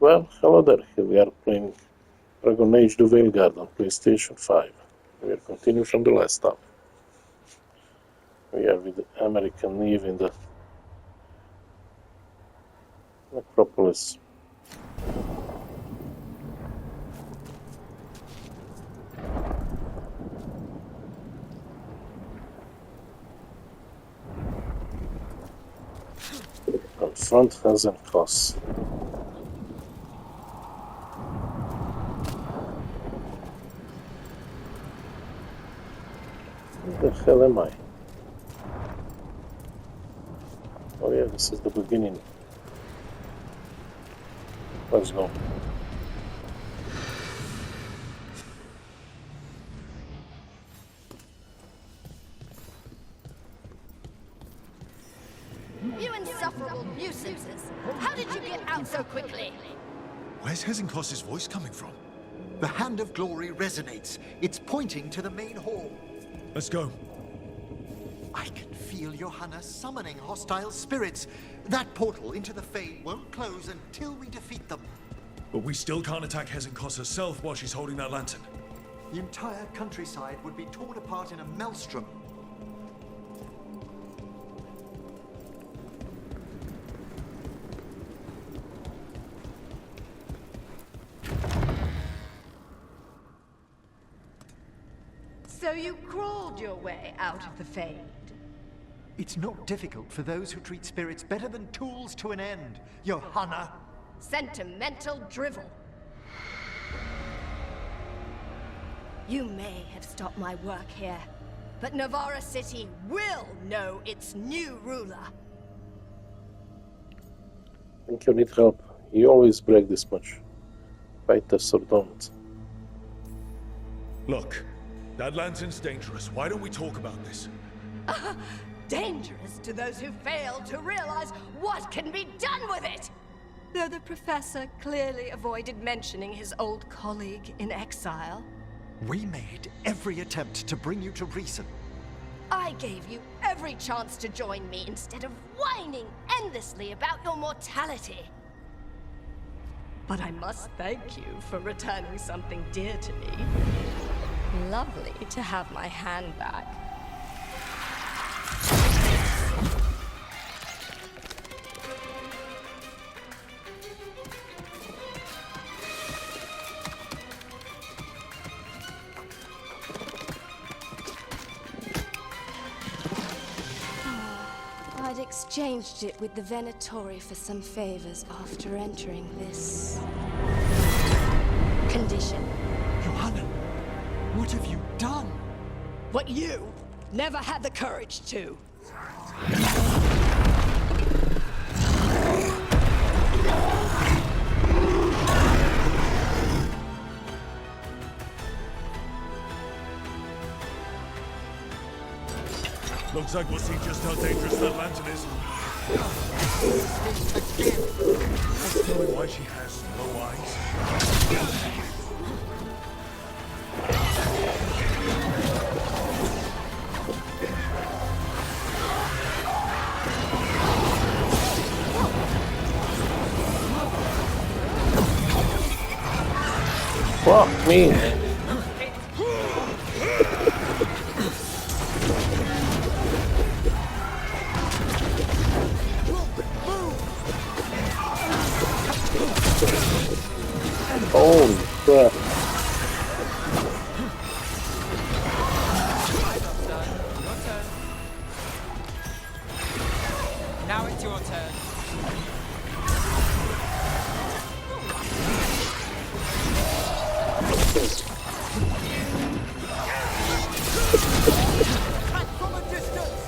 Well, hello there. Here we are playing Dragon Age the Veilguard on PlayStation 5. We are continuing from the last time. We are with the American Eve in the Necropolis. Confront Hazen Koss. Where the hell am I? Oh yeah, this is the beginning. Let's go. You insufferable nuisances! How did you get out so quickly? Where's Hezenkoss's voice coming from? The Hand of Glory resonates. It's pointing to the main hall. Let's go. I can feel Johanna summoning hostile spirits. That portal into the Fade won't close until we defeat them. But we still can't attack Hezenkoss herself while she's holding that lantern. The entire countryside would be torn apart in a maelstrom. So you crawled your way out of the Fade? It's not difficult for those who treat spirits better than tools to an end, Johanna. Sentimental drivel. You may have stopped my work here, but Navarra City will know its new ruler. I think you need help. You always break this much. Fight us or don't. Look, that lantern's dangerous. Why don't we talk about this? Dangerous to those who fail to realize what can be done with it! Though the professor clearly avoided mentioning his old colleague in exile. We made every attempt to bring you to reason. I gave you every chance to join me instead of whining endlessly about your mortality. But I must thank you for returning something dear to me. Lovely to have my hand back. I'd exchanged it with the Venatori for some favors after entering this condition. Johanna, what have you done? What you never had the courage to. Looks like we'll see just how dangerous that lantern is. That's probably why she has no eyes. Fuck me, man. Holy crap. Now it's your turn. From a distance!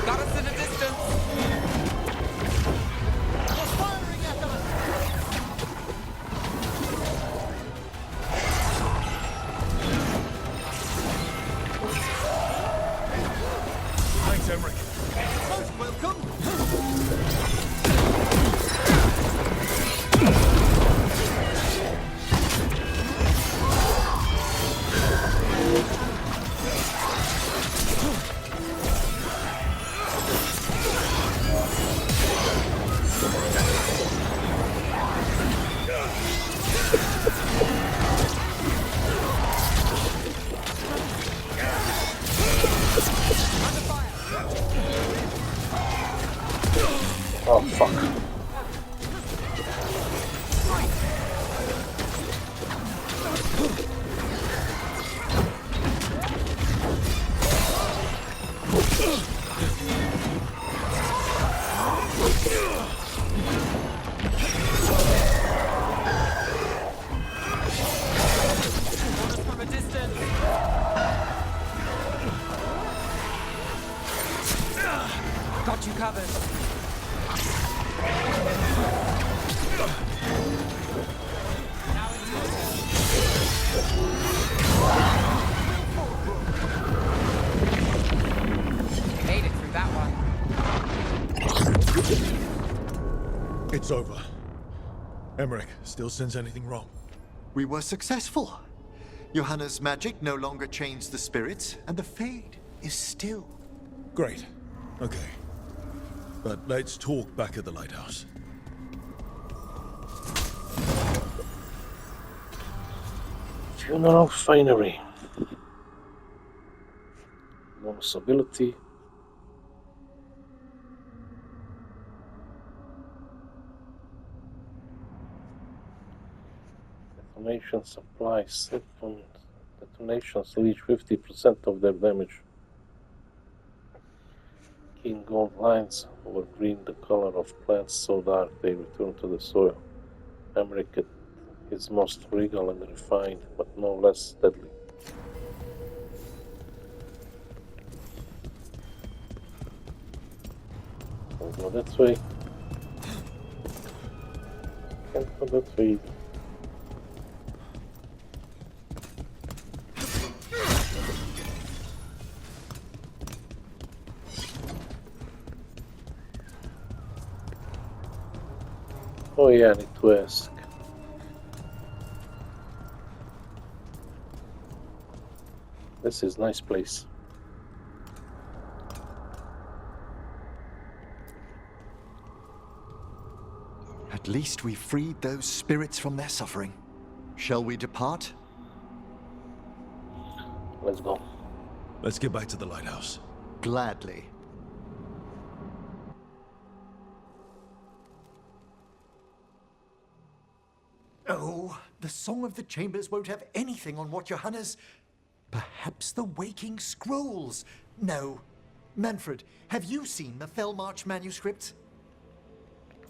Got us in a distance. Thanks, Emmerich. Most welcome. Oh, fuck. From a distance. Got you covered. Now it's your turn. Made it through that one. It's over. Emmerich, still sense anything wrong? We were successful. Johanna's magic no longer changed the spirits, and the Fade is still. Great. Okay. But let's talk back at the lighthouse. Funeral finery. Bonus ability. Detonation supplies. Detonations reach 50% of their damage. Keen gold lines over green, the color of plants so dark they return to the soil. Emmerich is most regal and refined, but no less deadly. I'll go that way. Can't go that way either. Oh yeah, I need to ask. This is nice place. At least we freed those spirits from their suffering. Shall we depart? Let's go. Let's get back to the lighthouse. Gladly. Oh, the Song of the Chambers won't have anything on what Johanna's... Perhaps the Waking Scrolls? No. Manfred, have you seen the Felmarch manuscript?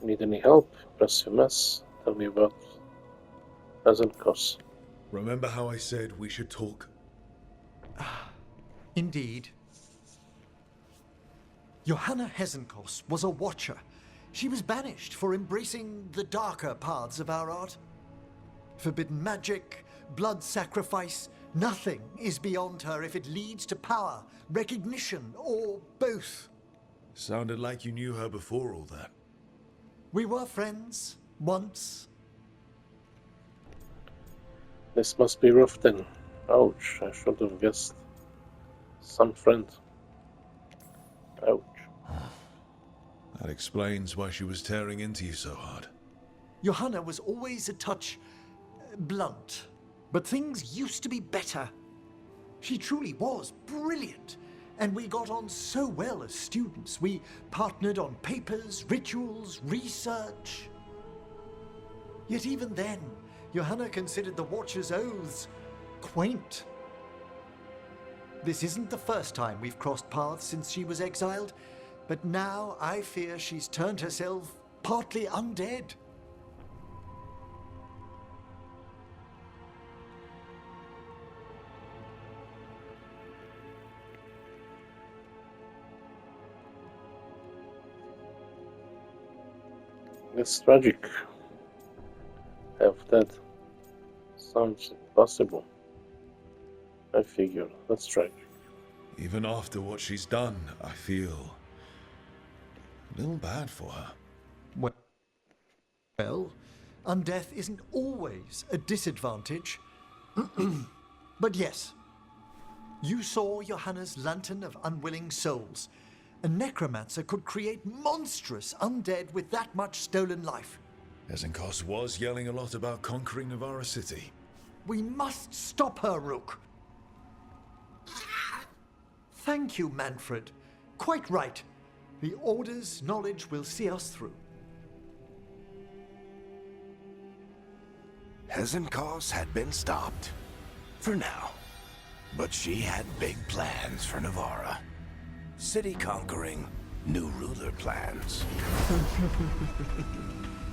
Need any help? Press your mess. Tell me about Hazenkos. Remember how I said we should talk? Indeed. Johanna Hazenkos was a watcher. She was banished for embracing the darker paths of our art. Forbidden magic, blood sacrifice, nothing is beyond her if it leads to power, recognition, or both. Sounded like you knew her before all that. We were friends, once. This must be rough then. Ouch, I should have guessed. Some friend. Ouch. That explains why she was tearing into you so hard. Johanna was always a touch blunt, but things used to be better. She truly was brilliant, and we got on so well as students. We partnered on papers, rituals, research. Yet even then, Johanna considered the Watcher's oaths quaint. This isn't the first time we've crossed paths since she was exiled, but now I fear she's turned herself partly undead. It's tragic. Have that sounds impossible. I figure that's tragic. Even after what she's done, I feel a little bad for her. Well, undeath isn't always a disadvantage. But yes, you saw Johanna's Lantern of Unwilling Souls. A necromancer could create monstrous undead with that much stolen life. Veilguard was yelling a lot about conquering Navarra City. We must stop her, Rook. Thank you, Manfred. Quite right. The Order's knowledge will see us through. Veilguard had been stopped. For now. But she had big plans for Navarra. City conquering, new ruler plans.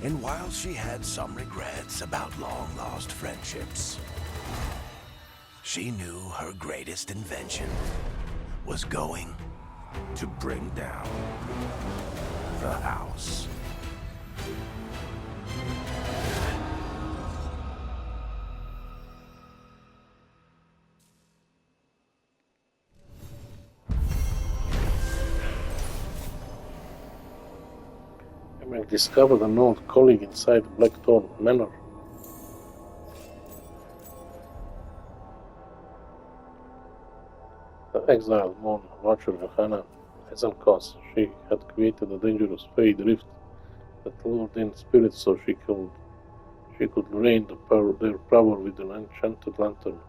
And while she had some regrets about long-lost friendships, she knew her greatest invention was going to bring down the house. Emmerich discovered an old colleague inside Blackthorn Manor. The exiled moon watcher Johanna Veilguard. She had created a dangerous fade rift that lured in spirits so she could drain their power with an enchanted lantern.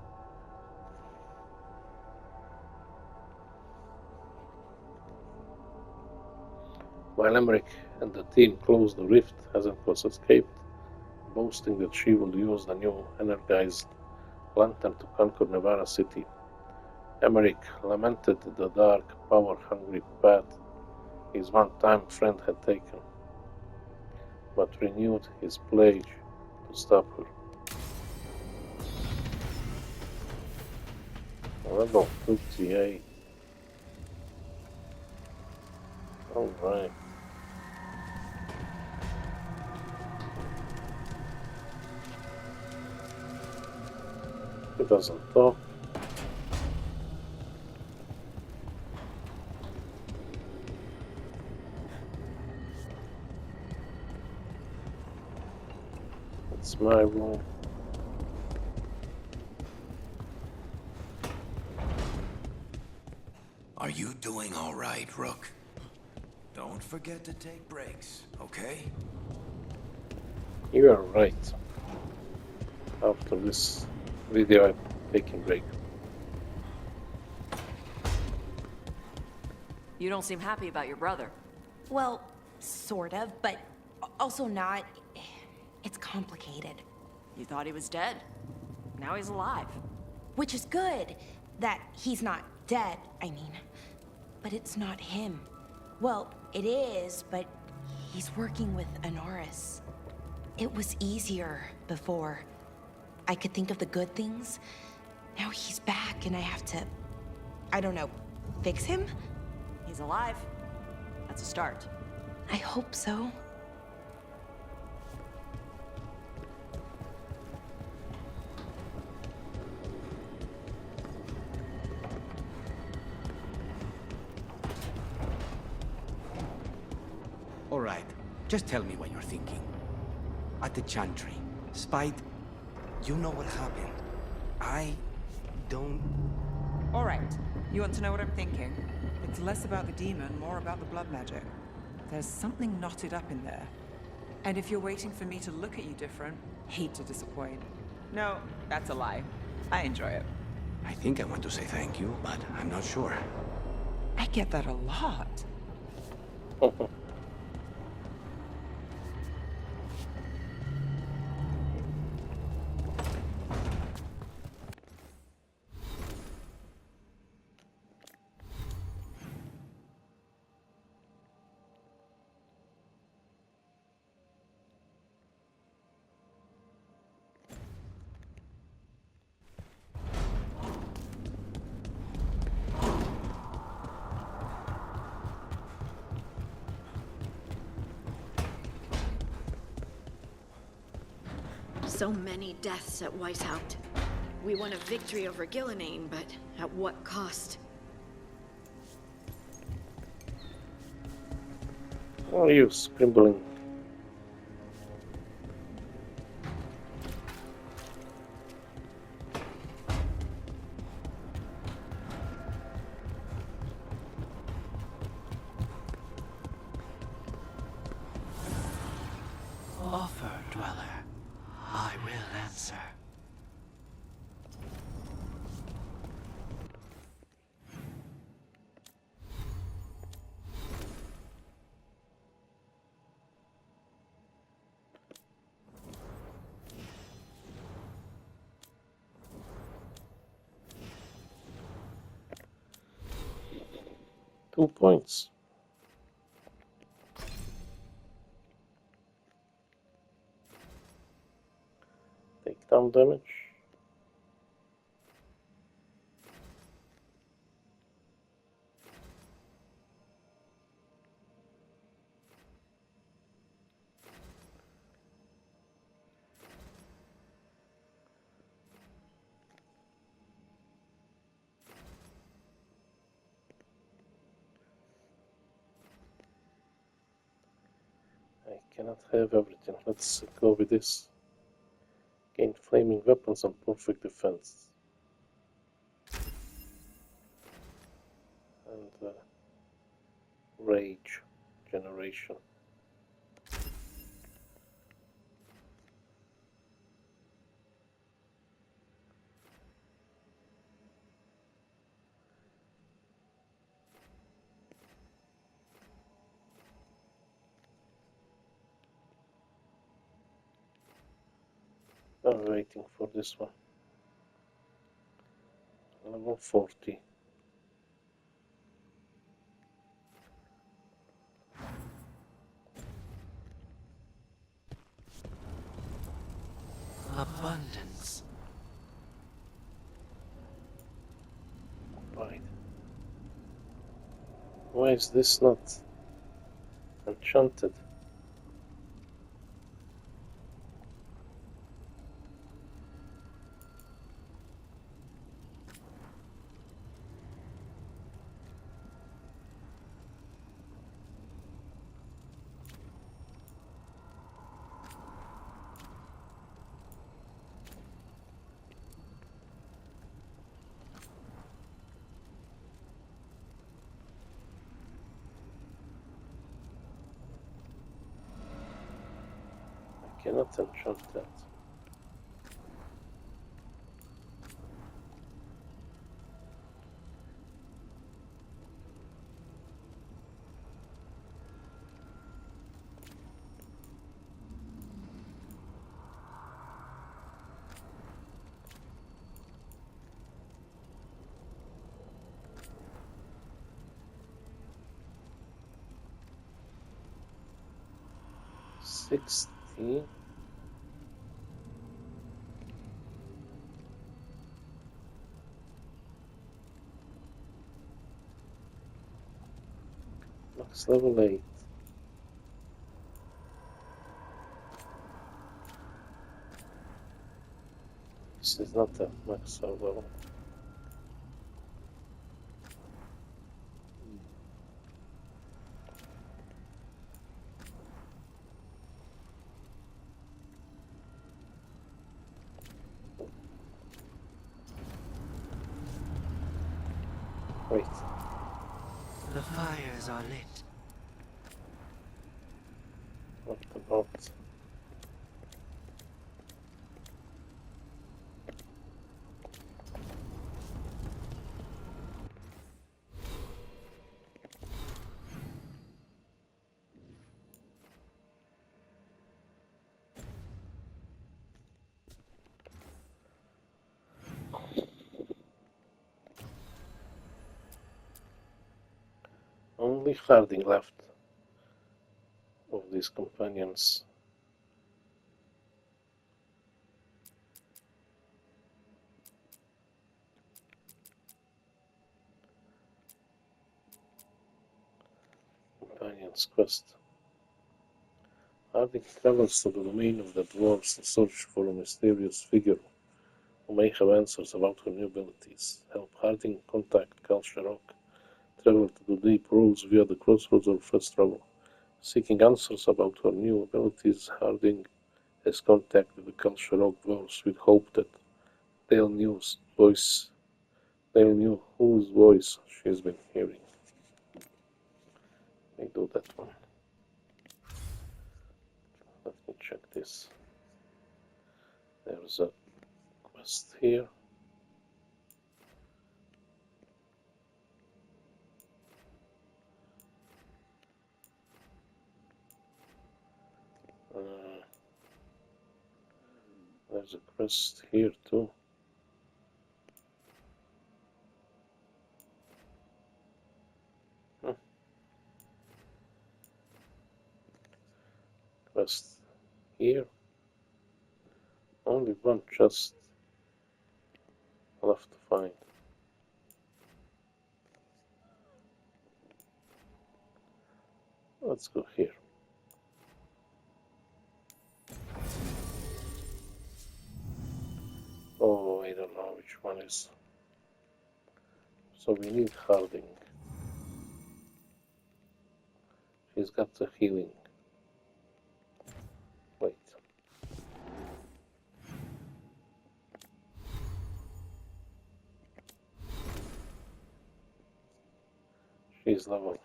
While Emmerich and the team closed the rift, Veilguard escaped, boasting that she will use the new energized lantern to conquer Navarra City. Emmerich lamented the dark, power-hungry path his one-time friend had taken, but renewed his pledge to stop her. Level 58. Alright. He doesn't talk. It's my room. Are you doing all right, Rook? Don't forget to take breaks, okay? You are right. After this video, I'm taking a break. You don't seem happy about your brother. Well, sort of, but also not. It's complicated. You thought he was dead. Now he's alive. Which is good, that he's not dead, I mean. But it's not him. Well, it is, but he's working with Anoris. It was easier before. I could think of the good things. Now he's back and I have to, I don't know, fix him? He's alive. That's a start. I hope so. All right, just tell me what you're thinking. At the Chantry, Spite, you know what happened. I don't... All right. You want to know what I'm thinking? It's less about the demon, more about the blood magic. There's something knotted up in there. And if you're waiting for me to look at you different, hate to disappoint. No, that's a lie. I enjoy it. I think I want to say thank you, but I'm not sure. I get that a lot. So many deaths at Whiteout. We won a victory over Gillenane, but at what cost? What are you scribbling? Offer, Dweller. I will answer. Two points. Take down damage. I cannot have everything. Let's go with this. Gain flaming weapons and perfect defense. And rage generation. I'm waiting for this one. Level 40. Abundance. Right. Why is this not enchanted? I cannot enchant that. $16. Max level 8. This is not a max level. Wait. The fires are lit. What about... Only Harding left of these companions. Companions quest. Harding travels to the domain of the dwarves to search for a mysterious figure who may have answers about her new abilities. Help Harding contact Cal Sharok. Travel to the deep roads via the crossroads of first travel. Seeking answers about her new abilities, Harding has contacted the Cal Sharok dwarves with hope that they'll know whose voice she has been hearing. Let me do that one. Let me check this. There's a quest here. There's a quest here too. Quest here. Only one chest left to find. Let's go here. Oh, I don't know which one is. So we need Harding. She's got the healing. Wait. She's level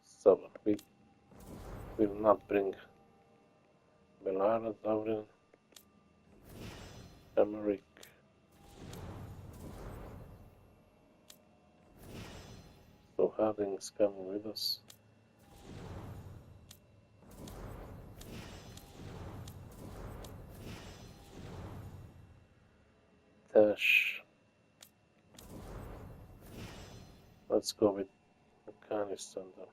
7. We will not bring Belara, Davrin, Emmerich. So Harding's coming with us. Tash. Let's go with Afghanistan then.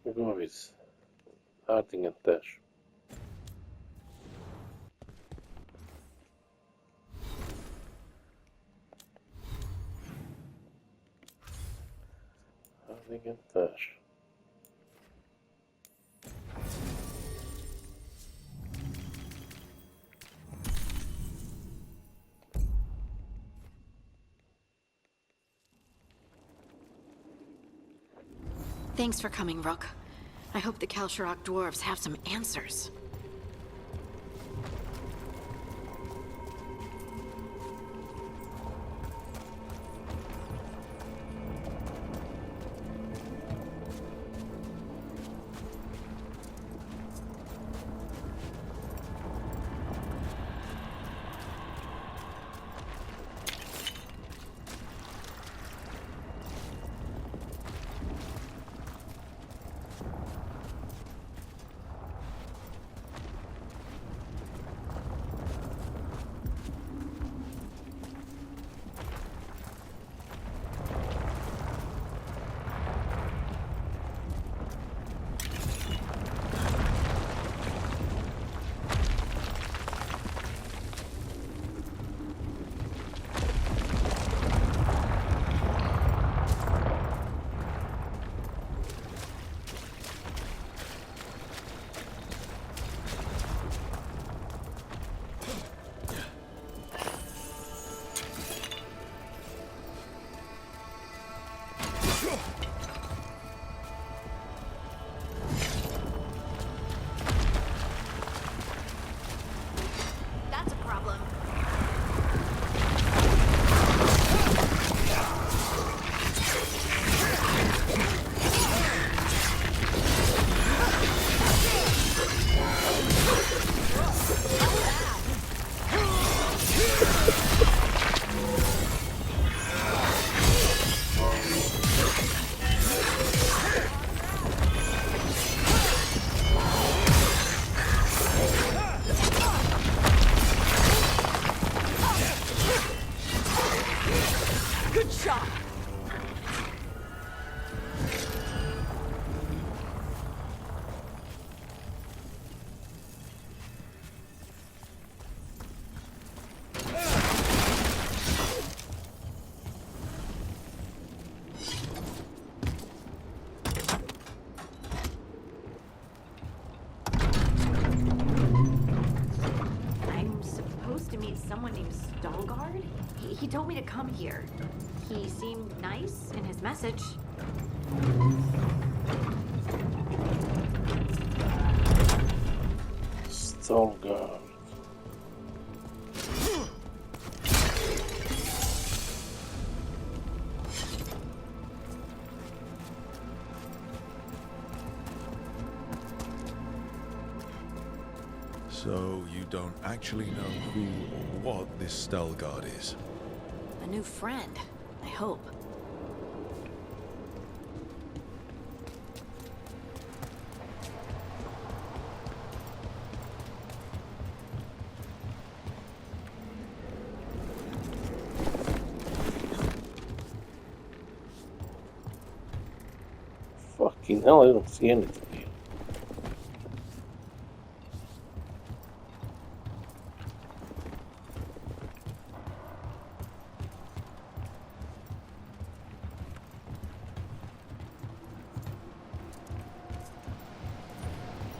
We go with Harding and Tash. Harding and Tash. Thanks for coming, Rook. I hope the Kalsharok dwarves have some answers. to meet someone named Veilguard. He told me to come here. He seemed nice in his message. Veilguard. So you don't actually know who or what this Veilguard is? A new friend, I hope. Fucking hell, I don't see anything here.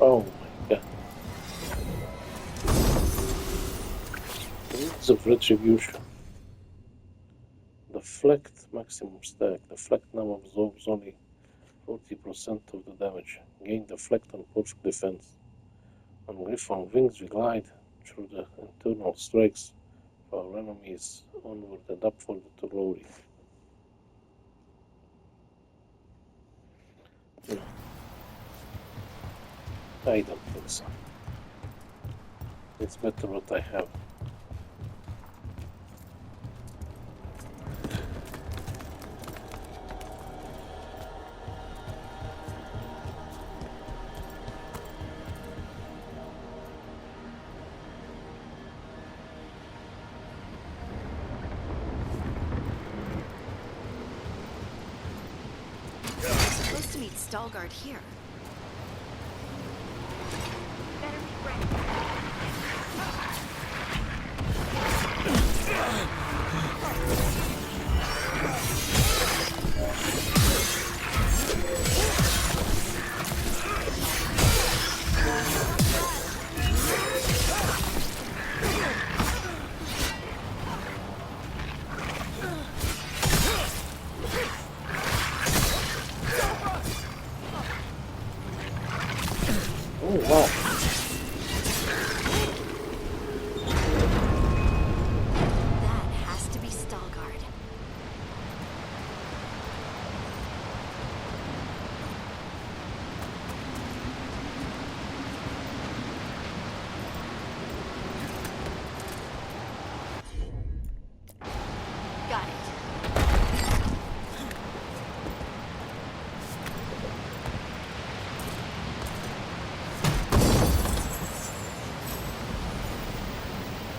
Oh my god. Rules of Retribution. Deflect maximum stack. Deflect now absorbs only 40% of the damage. Gain deflect on perfect defense. On Griffon wings we glide through the internal strikes of our enemies onward and upward to glory. I don't think so. It's better what I have. I'm supposed to meet Veilguard here. Better be ready. Oh wow. That has to be Veilguard. Got it.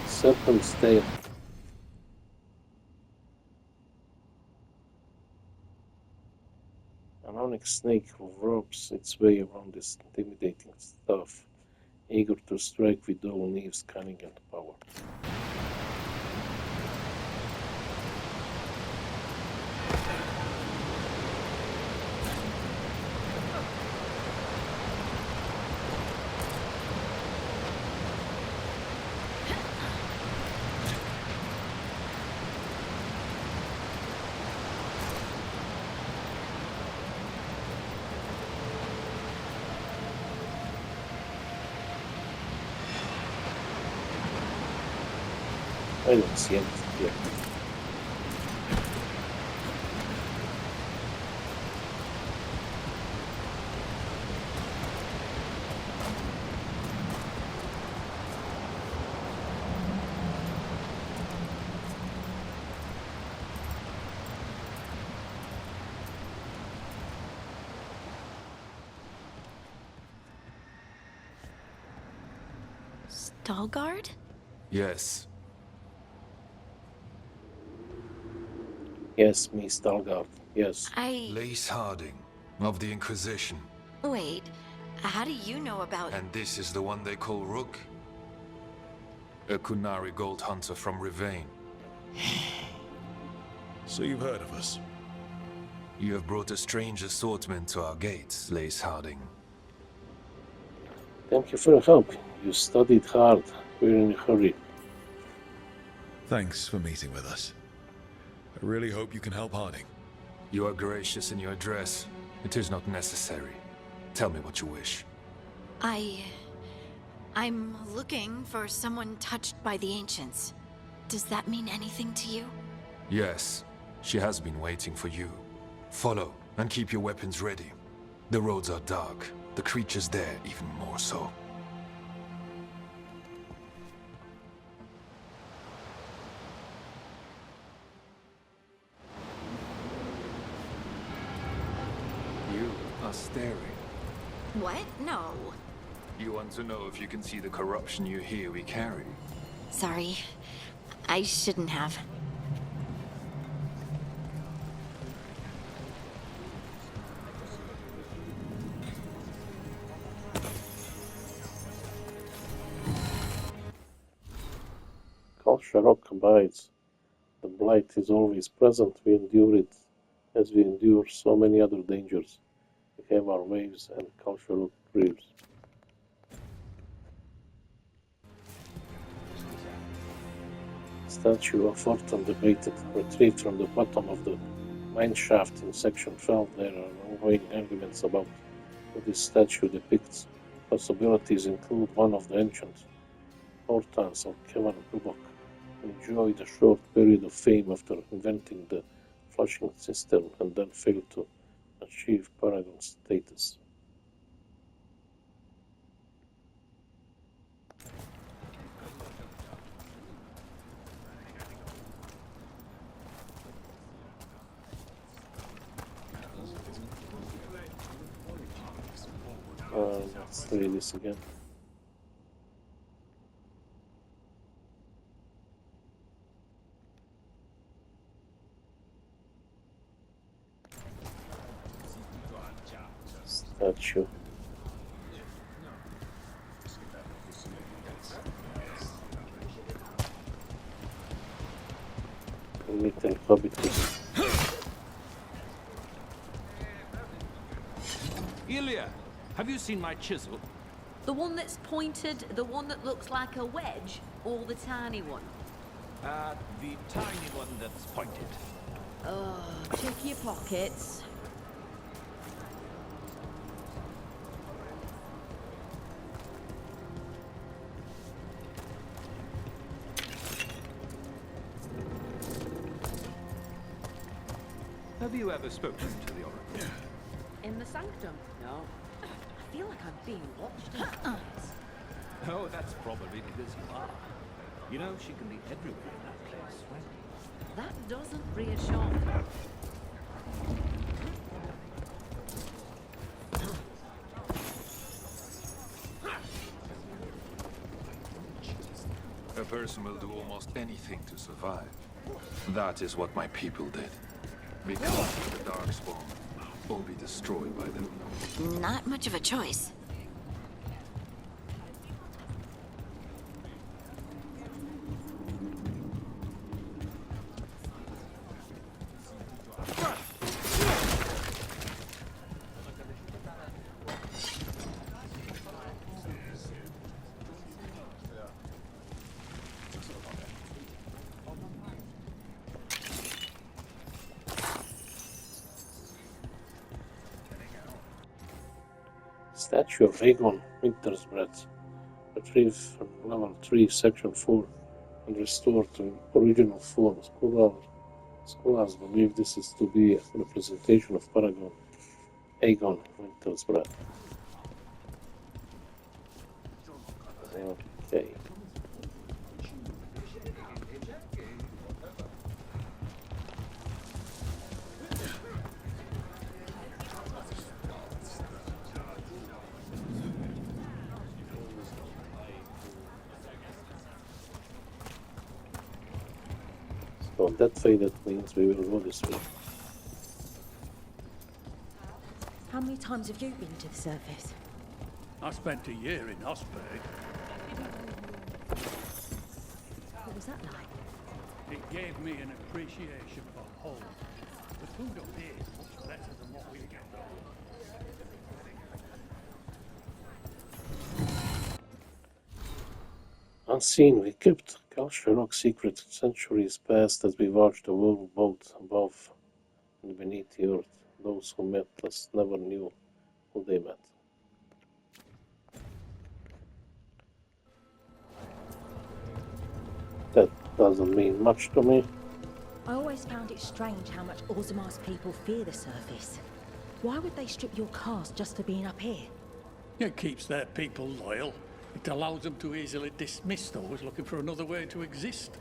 Serpent's tail. An onyx snake wraps its way around this intimidating stuff, eager to strike with all Neve's cunning and power. I don't see anything here. Veilguard? Yes. Yes, Miss Veilguard. Yes. Lace Harding, of the Inquisition. Wait, how do you know about... And this is the one they call Rook? A Kunari gold hunter from Rivain. So you've heard of us? You have brought a strange assortment to our gates, Lace Harding. Thank you for your help. You studied hard. We're in a hurry. Thanks for meeting with us. I really hope you can help Harding. You are gracious in your address. It is not necessary. Tell me what you wish. I'm looking for someone touched by the Ancients. Does that mean anything to you? Yes, she has been waiting for you. Follow, and keep your weapons ready. The roads are dark. The creatures there even more so. You are staring. What? No. You want to know if you can see the corruption you hear we carry? Sorry. I shouldn't have. Culture rock abides. The blight is always present. We endure it as we endure so many other dangers. We have our waves and culture rock grieves. Statue of Fortune debated, retrieved from the bottom of the mine shaft in section 12. There are ongoing arguments about what this statue depicts. Possibilities include one of the ancient Hortons of Kevin Lubbock, who enjoyed a short period of fame after inventing the flushing system and then failed to achieve Paragon status. Let's read this again. Statue. Little hobbit. Ilya, have you seen my chisel? The one that's pointed, the one that looks like a wedge, or the tiny one? The tiny one that's pointed. Check your pockets. Have you ever spoken to the Oracle? In the sanctum? No. I feel like I'm being watched. Oh, that's probably because you are. You know, she can be everywhere in that place, right? That doesn't reassure me. A person will do almost anything to survive. That is what my people did. Become the Darkspawn, or be destroyed by them. Not much of a choice. Statue of Aegon Winter's Breath, retrieved from level 3, section 4, and restored to original form. Scholars believe this is to be a representation of Paragon Aegon Winter's Breath. Okay. So that faded means we will go this way. How many times have you been to the surface? I spent a year in Osberg. What was that like? It gave me an appreciation for home. The food up here is much better than what we get. Unseen, we kept Culture Rock secret centuries passed as we watched the world both above and beneath the earth. Those who met us never knew who they met. That doesn't mean much to me. I always found it strange how much Orzamar's people fear the surface. Why would they strip your caste just for being up here? It keeps their people loyal. It allows them to easily dismiss those looking for another way to exist.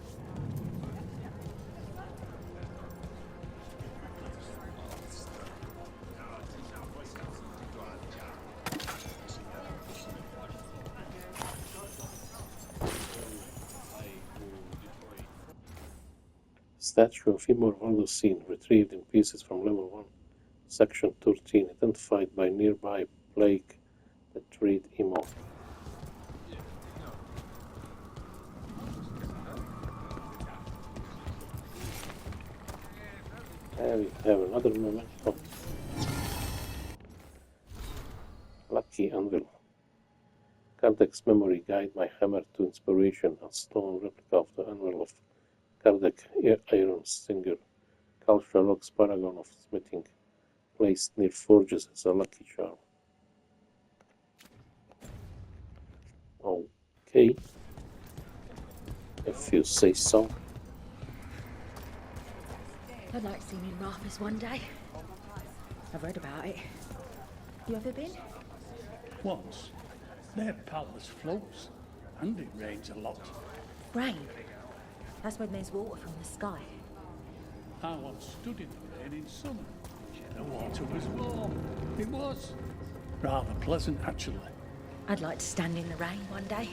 Statue of Imor Valdocin, retrieved in pieces from level 1, section 13, identified by nearby plague that treat Imor. And we have another memento. Lucky Anvil. Kardec's memory guide my hammer to inspiration, a stone replica of the anvil of Kardec Iron Stinger, Culture Rock's paragon of smithing, placed near forges as a lucky charm. Okay, if you say so. I'd like to see me in Rathers one day. I've read about it. You ever been? Once. Their palace floats, and it rains a lot. Rain? That's when there's water from the sky. I once stood in the rain in summer. The water was warm. It was. Rather pleasant, actually. I'd like to stand in the rain one day.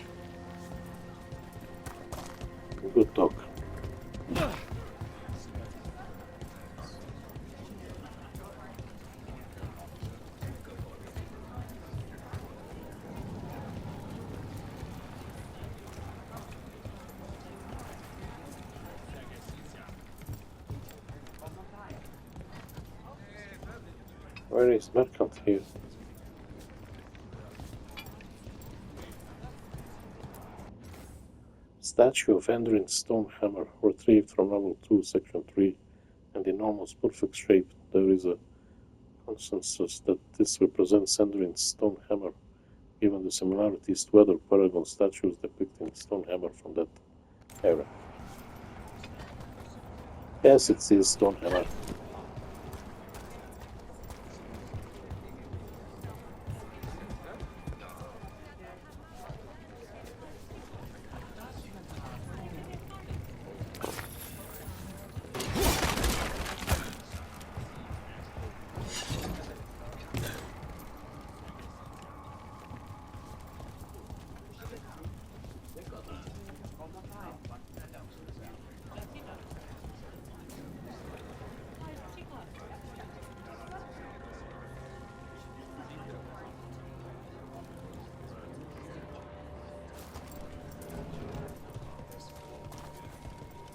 Good talk. Where is Merchant here? Statue of Endrin's stone hammer, retrieved from level 2, section 3, and in almost perfect shape. There is a consensus that this represents Endrin's stone hammer, given the similarities to other paragon statues depicting stone hammer from that era. Yes, it's his stone hammer.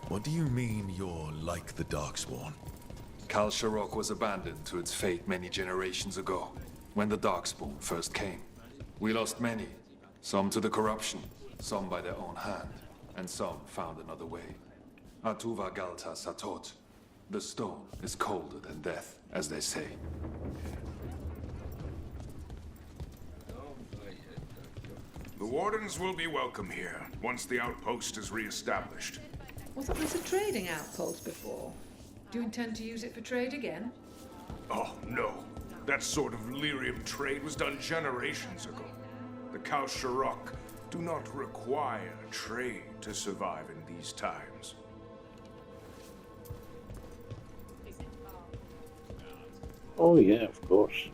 What do you mean you're like the Darkspawn? Culture Rock was abandoned to its fate many generations ago, when the Darkspawn first came. We lost many, some to the corruption, some by their own hand, and some found another way. Atuva Galta Satot. The stone is colder than death, as they say. The Wardens will be welcome here, once the outpost is re-established. Wasn't this a trading outpost before? Do you intend to use it for trade again? Oh, no. That sort of lyrium trade was done generations ago. The Kalsharok do not require trade to survive in these times. Oh yeah, of course.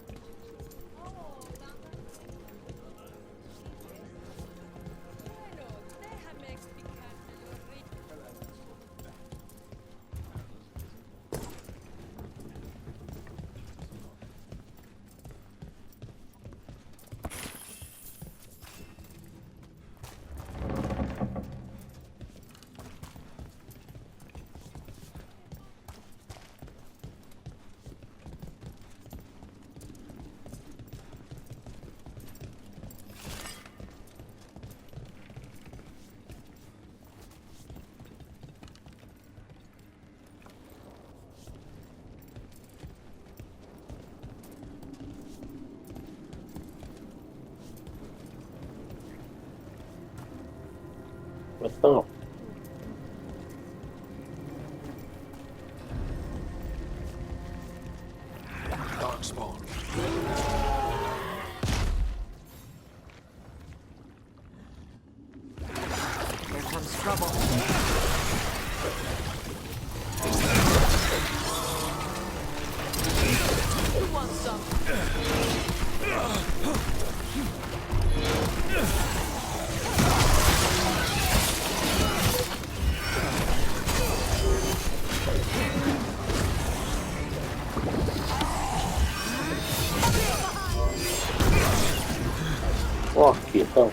What now? Darkspawn. Here comes trouble. Who wants some? Fucking hell.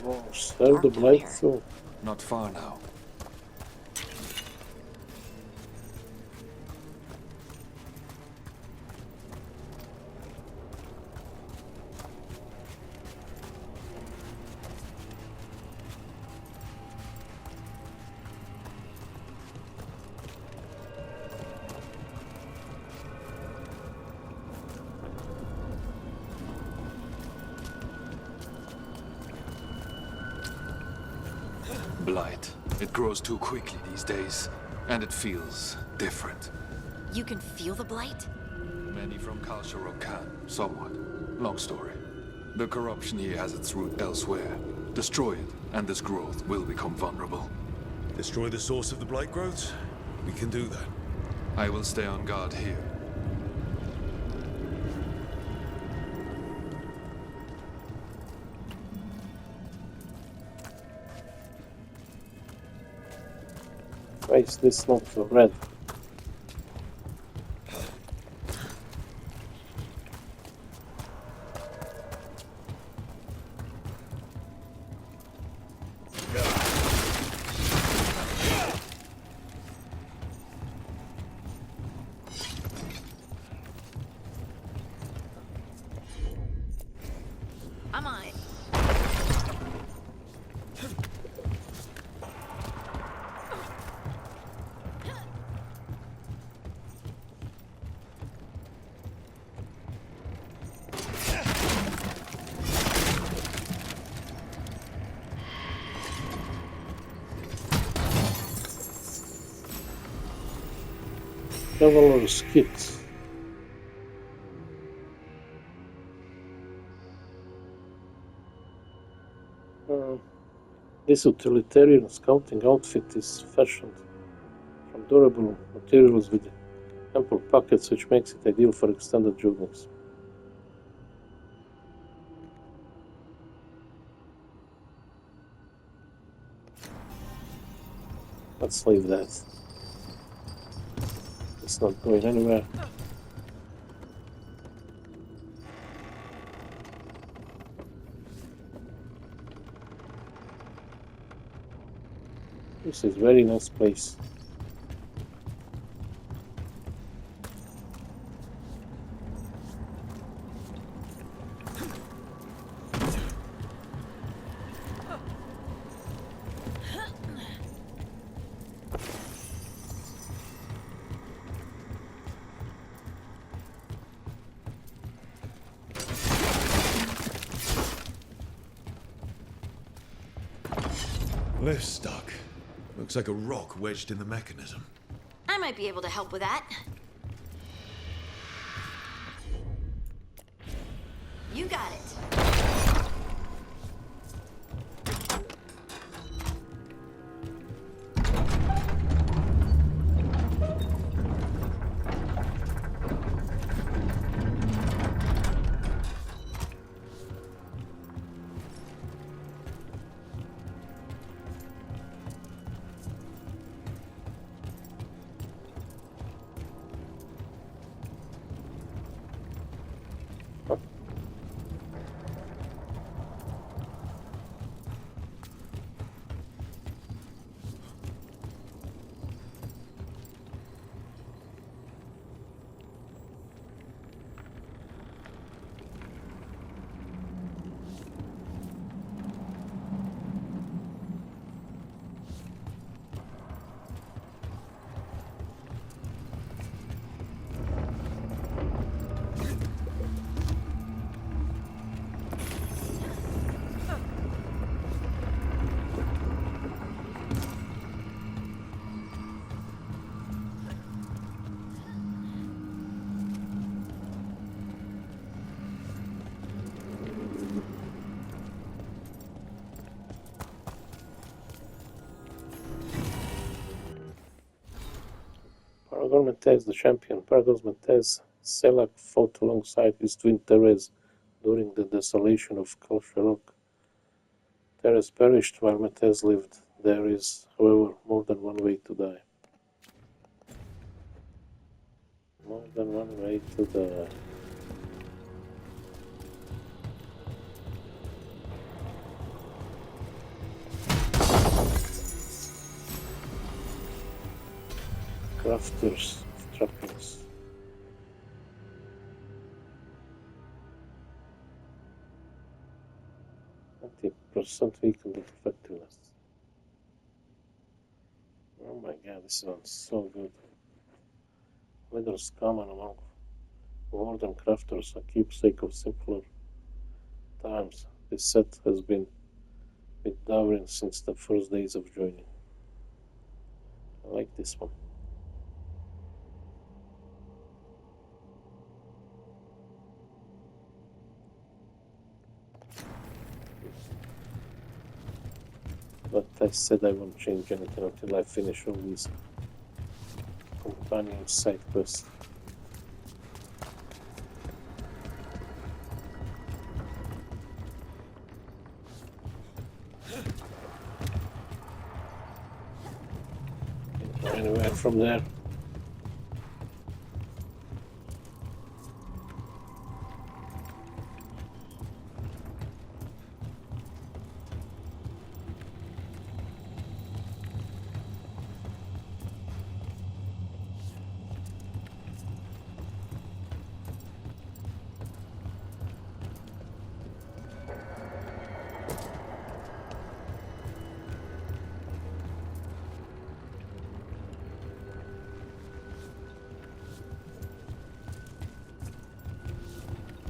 Oh, so the blade through. Not far now. Blight. It grows too quickly these days, and it feels different. You can feel the blight? Many from Kalsharok can, somewhat. Long story. The corruption here has its root elsewhere. Destroy it, and this growth will become vulnerable. Destroy the source of the blight growths? We can do that. I will stay on guard here. Why is this not so red? I'm on it. Traveler skits. This utilitarian scouting outfit is fashioned from durable materials with ample pockets, which makes it ideal for extended journeys. Let's leave that. It's not going anywhere. This is very nice place. lift's stuck. Looks like a rock wedged in the mechanism. I might be able to help with that. You got it. Paragon Mentes, the champion. Paragon Mentes, Selak fought alongside his twin Therese during the desolation of Kalsharok. Therese perished while Mentes lived. There is, however, more than one way to die. More than one way to die. Crafters of trappings. %, weakened effectiveness. Oh my god, this one's so good. Leader's common among modern crafters, a keepsake of simpler times. This set has been with Davrin since the first days of joining. I like this one. But I said I won't change anything until I finish all these companion side quests. Can't go anywhere from there.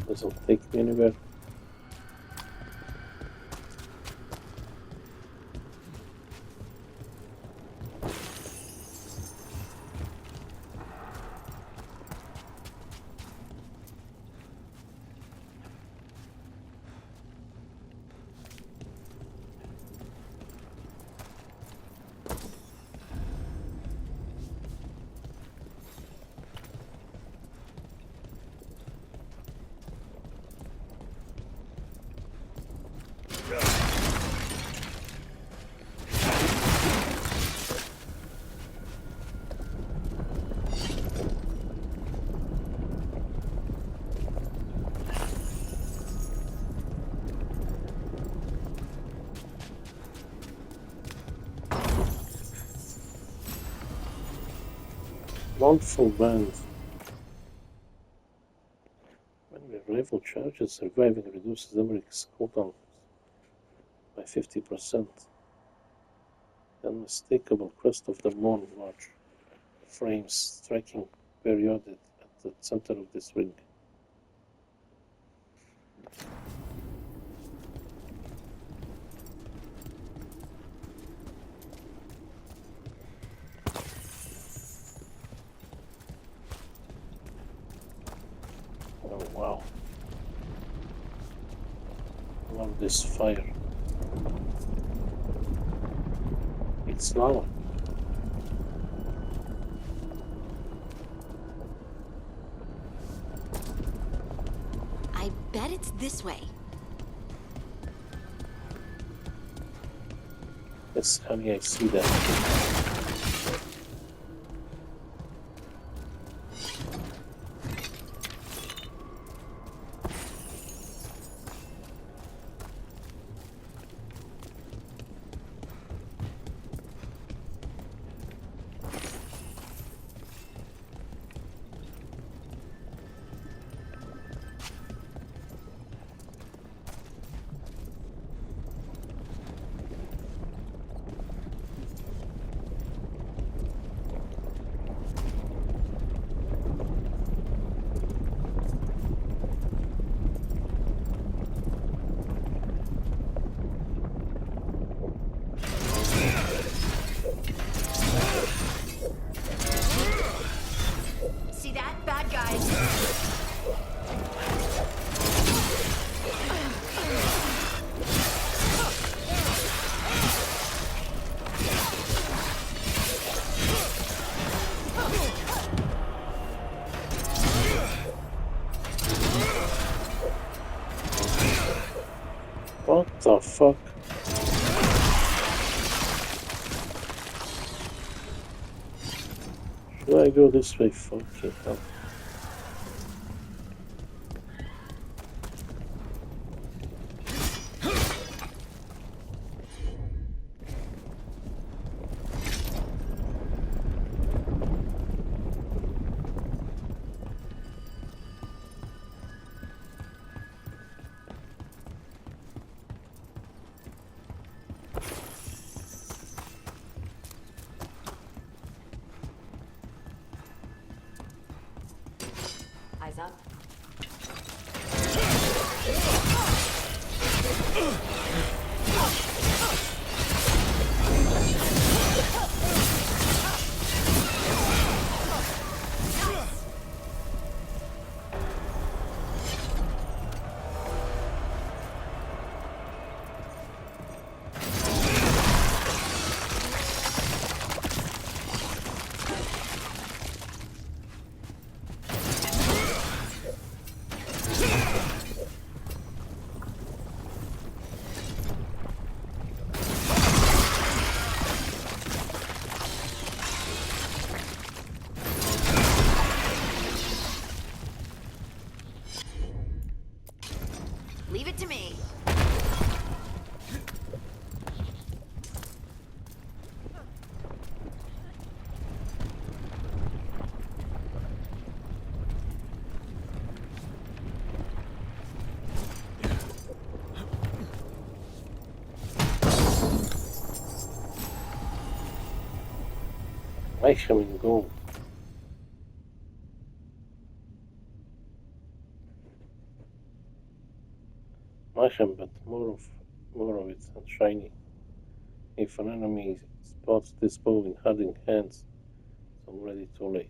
Doesn't take me anywhere. Wrongful band. When we level charges, surviving reduces Emmerich's cooldown by 50%. The unmistakable crest of the moon march frames striking period at the center of this ring. Wow. Love this fire. It's lava. I bet it's this way. Yes, honey, I see that. See that? Bad guys. What the fuck? Should I go this way? Fucking hell. Eyes up. Leave it to me. I can go. Mayhem, but more of it and shiny. If an enemy spots this bow in hiding hands, it's already too late.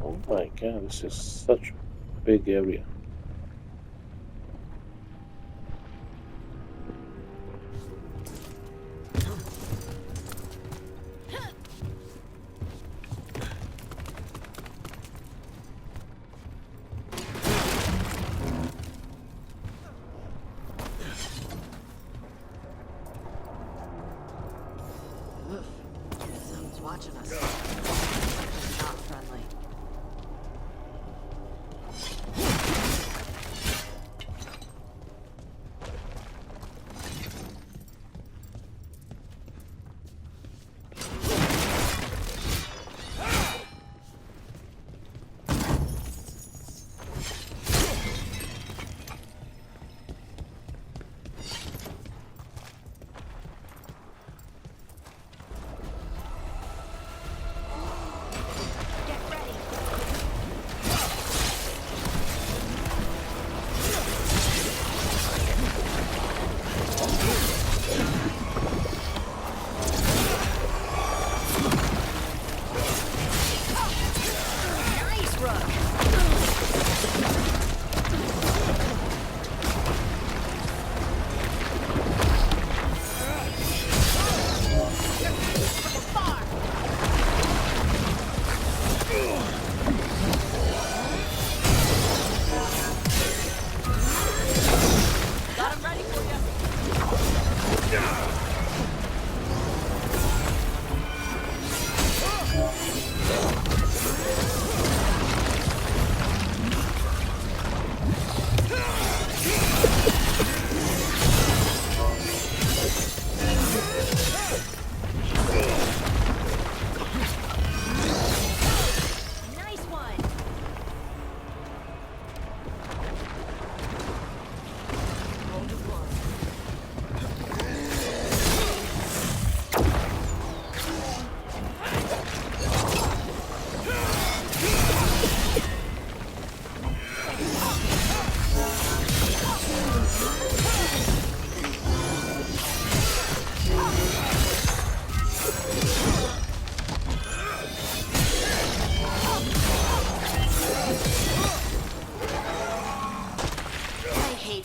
Oh my god, this is such a big area. Someone's watching us. Not friendly.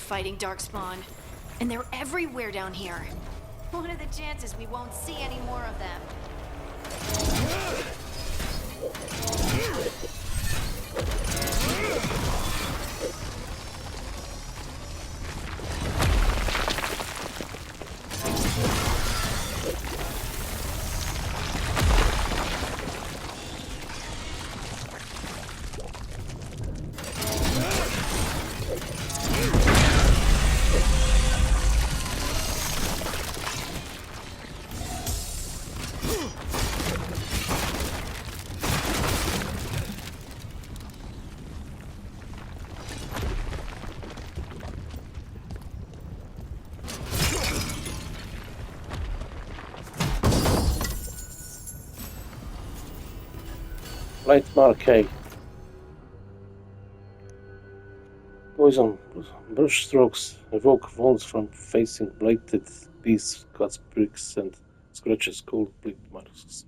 fighting Darkspawn. And they're everywhere down here. What are the chances we won't see any more of them? Light marquee. Poison brushstrokes evoke wounds from facing blighted beasts, cuts, pricks, and scratches called bleed marks.